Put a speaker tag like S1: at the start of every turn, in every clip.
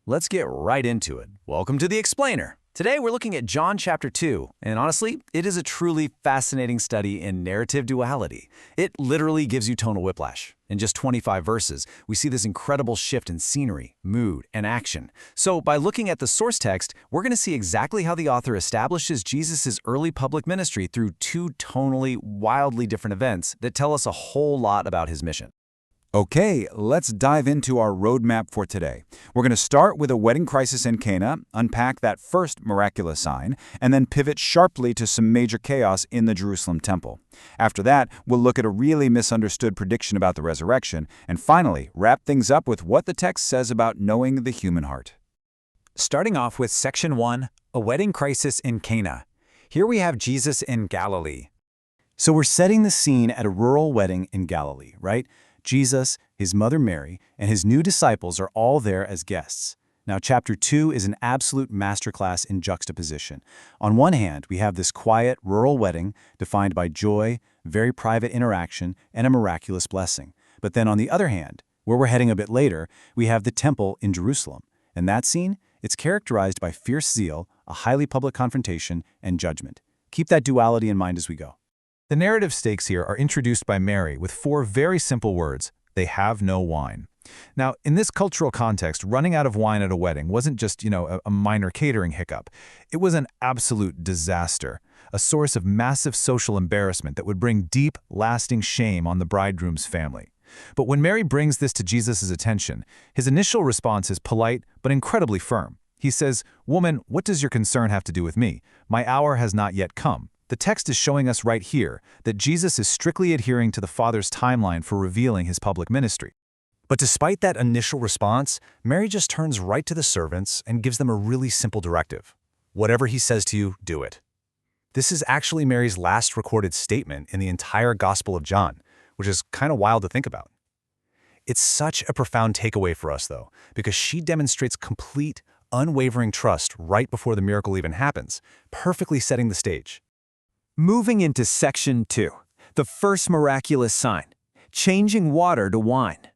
S1: Let's get right into it. Welcome to The Explainer. Today we're looking at John chapter 2, and honestly, it is a truly fascinating study in narrative duality. It literally gives you tonal whiplash. In just 25 verses, we see this incredible shift in scenery, mood, and action. So by looking at the source text, we're going to see exactly how the author establishes Jesus' early public ministry through two tonally, wildly different events that tell us a whole lot about his mission.
S2: Okay, let's dive into our roadmap for today. We're going to start with a wedding crisis in Cana, unpack that first miraculous sign, and then pivot sharply to some major chaos in the Jerusalem temple. After that, we'll look at a really misunderstood prediction about the resurrection, and finally, wrap things up with what the text says about knowing the human heart.
S3: Starting off with Section 1, a wedding crisis in Cana. Here we have Jesus in Galilee.
S1: So we're setting the scene at a rural wedding in Galilee, right? Jesus, his mother Mary, and his new disciples are all there as guests. Now, chapter 2 is an absolute masterclass in juxtaposition. On one hand, we have this quiet, rural wedding defined by joy, very private interaction, and a miraculous blessing. But then on the other hand, where we're heading a bit later, we have the temple in Jerusalem. And that scene, it's characterized by fierce zeal, a highly public confrontation, and judgment. Keep that duality in mind as we go.
S4: The narrative stakes here are introduced by Mary with four very simple words: they have no wine. Now, in this cultural context, running out of wine at a wedding wasn't just, a minor catering hiccup. It was an absolute disaster, a source of massive social embarrassment that would bring deep, lasting shame on the bridegroom's family. But when Mary brings this to Jesus' attention, his initial response is polite but incredibly firm. He says, "Woman, what does your concern have to do with me? My hour has not yet come." The text is showing us right here that Jesus is strictly adhering to the Father's timeline for revealing his public ministry.
S5: But despite that initial response, Mary just turns right to the servants and gives them a really simple directive. Whatever he says to you, do it. This is actually Mary's last recorded statement in the entire Gospel of John, which is kind of wild to think about. It's such a profound takeaway for us, though, because she demonstrates complete, unwavering trust right before the miracle even happens, perfectly setting the stage.
S3: Moving into Section 2, the first miraculous sign, changing water to wine.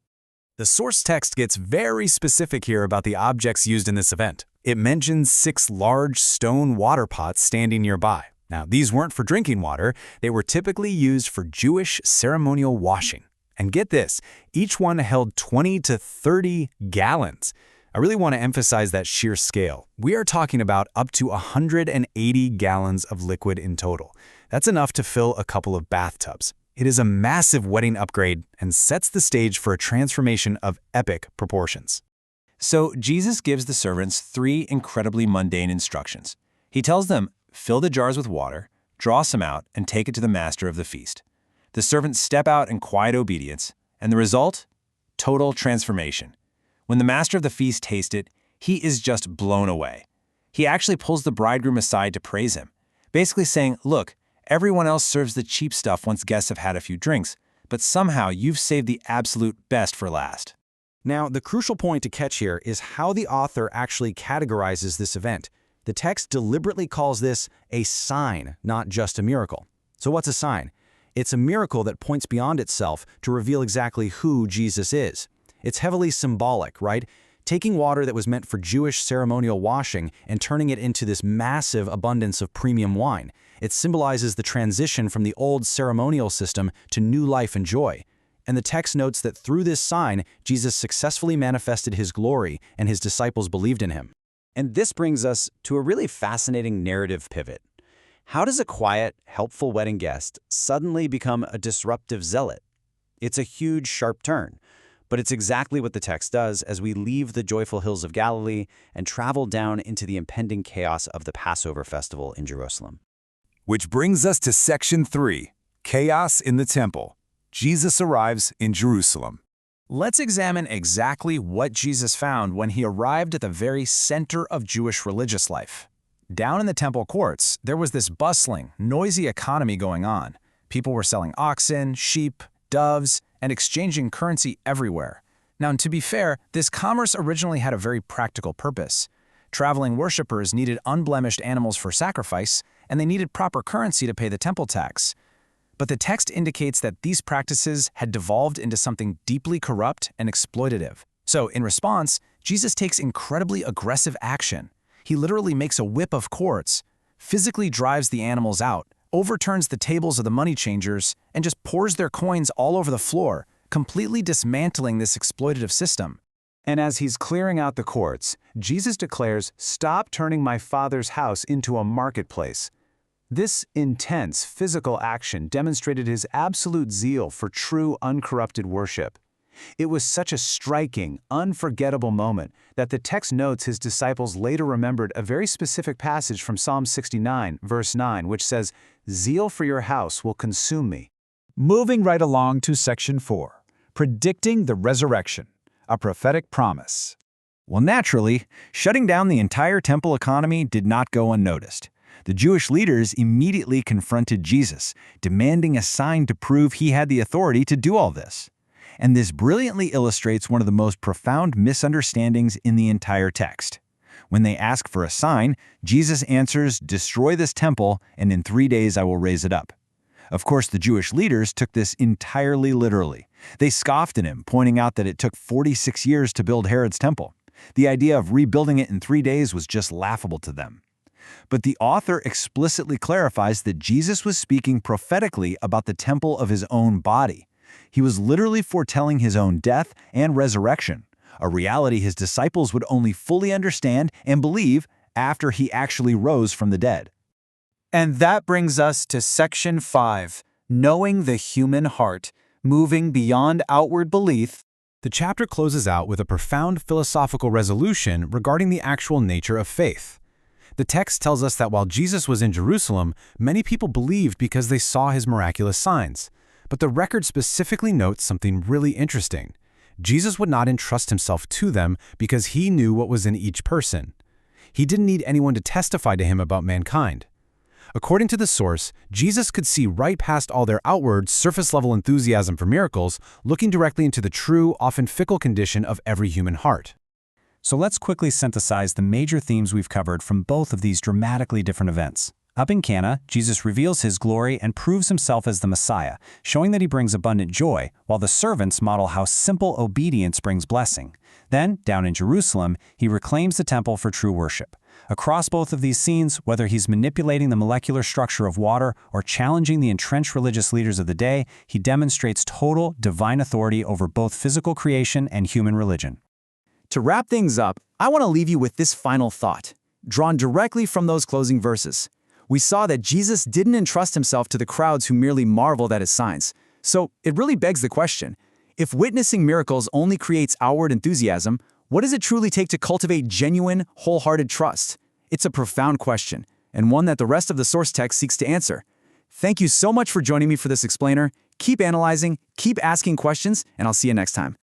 S5: The source text gets very specific here about the objects used in this event. It mentions 6 large stone water pots standing nearby. Now, these weren't for drinking water. They were typically used for Jewish ceremonial washing. And get this, each one held 20 to 30 gallons. I really want to emphasize that sheer scale. We are talking about up to 180 gallons of liquid in total. That's enough to fill a couple of bathtubs. It is a massive wedding upgrade and sets the stage for a transformation of epic proportions.
S1: So Jesus gives the servants 3 incredibly mundane instructions. He tells them, fill the jars with water, draw some out, and take it to the master of the feast. The servants step out in quiet obedience, and the result? Total transformation. When the master of the feast tastes it, he is just blown away. He actually pulls the bridegroom aside to praise him, basically saying, look, everyone else serves the cheap stuff once guests have had a few drinks, but somehow you've saved the absolute best for last.
S6: Now, the crucial point to catch here is how the author actually categorizes this event. The text deliberately calls this a sign, not just a miracle. So what's a sign? It's a miracle that points beyond itself to reveal exactly who Jesus is. It's heavily symbolic, right? Taking water that was meant for Jewish ceremonial washing and turning it into this massive abundance of premium wine. It symbolizes the transition from the old ceremonial system to new life and joy. And the text notes that through this sign, Jesus successfully manifested his glory and his disciples believed in him.
S7: And this brings us to a really fascinating narrative pivot. How does a quiet, helpful wedding guest suddenly become a disruptive zealot? It's a huge, sharp turn. But it's exactly what the text does as we leave the joyful hills of Galilee and travel down into the impending chaos of the Passover festival in Jerusalem.
S2: Which brings us to Section 3, Chaos in the Temple. Jesus arrives in Jerusalem.
S3: Let's examine exactly what Jesus found when he arrived at the very center of Jewish religious life. Down in the temple courts, there was this bustling, noisy economy going on. People were selling oxen, sheep, doves, and exchanging currency everywhere. Now, to be fair, this commerce originally had a very practical purpose. Traveling worshippers needed unblemished animals for sacrifice, and they needed proper currency to pay the temple tax. But the text indicates that these practices had devolved into something deeply corrupt and exploitative. So, in response, Jesus takes incredibly aggressive action. He literally makes a whip of quartz, physically drives the animals out, overturns the tables of the money changers, and just pours their coins all over the floor, completely dismantling this exploitative system.
S1: And as he's clearing out the courts, Jesus declares, "Stop turning my Father's house into a marketplace." This intense physical action demonstrated his absolute zeal for true, uncorrupted worship. It was such a striking, unforgettable moment that the text notes his disciples later remembered a very specific passage from Psalm 69, verse 9, which says, "Zeal for your house will consume me."
S2: Moving right along to section 4, predicting the resurrection, a prophetic promise.
S5: Well, naturally, shutting down the entire temple economy did not go unnoticed. The Jewish leaders immediately confronted Jesus, demanding a sign to prove he had the authority to do all this. And this brilliantly illustrates one of the most profound misunderstandings in the entire text. When they ask for a sign, Jesus answers, "Destroy this temple, and in 3 days I will raise it up." Of course, the Jewish leaders took this entirely literally. They scoffed at him, pointing out that it took 46 years to build Herod's temple. The idea of rebuilding it in 3 days was just laughable to them. But the author explicitly clarifies that Jesus was speaking prophetically about the temple of his own body. He was literally foretelling his own death and resurrection, a reality his disciples would only fully understand and believe after he actually rose from the dead.
S1: And that brings us to section 5, knowing the human heart, moving beyond outward belief.
S3: The chapter closes out with a profound philosophical resolution regarding the actual nature of faith. The text tells us that while Jesus was in Jerusalem, many people believed because they saw his miraculous signs. But the record specifically notes something really interesting. Jesus would not entrust himself to them because he knew what was in each person. He didn't need anyone to testify to him about mankind. According to the source, Jesus could see right past all their outward, surface-level enthusiasm for miracles, looking directly into the true, often fickle condition of every human heart.
S7: So let's quickly synthesize the major themes we've covered from both of these dramatically different events. Up in Cana, Jesus reveals his glory and proves himself as the Messiah, showing that he brings abundant joy, while the servants model how simple obedience brings blessing. Then, down in Jerusalem, he reclaims the temple for true worship. Across both of these scenes, whether he's manipulating the molecular structure of water or challenging the entrenched religious leaders of the day, he demonstrates total, divine authority over both physical creation and human religion.
S1: To wrap things up, I want to leave you with this final thought, drawn directly from those closing verses. We saw that Jesus didn't entrust himself to the crowds who merely marveled at his signs. So it really begs the question, if witnessing miracles only creates outward enthusiasm, what does it truly take to cultivate genuine, wholehearted trust? It's a profound question, and one that the rest of the source text seeks to answer. Thank you so much for joining me for this explainer. Keep analyzing, keep asking questions, and I'll see you next time.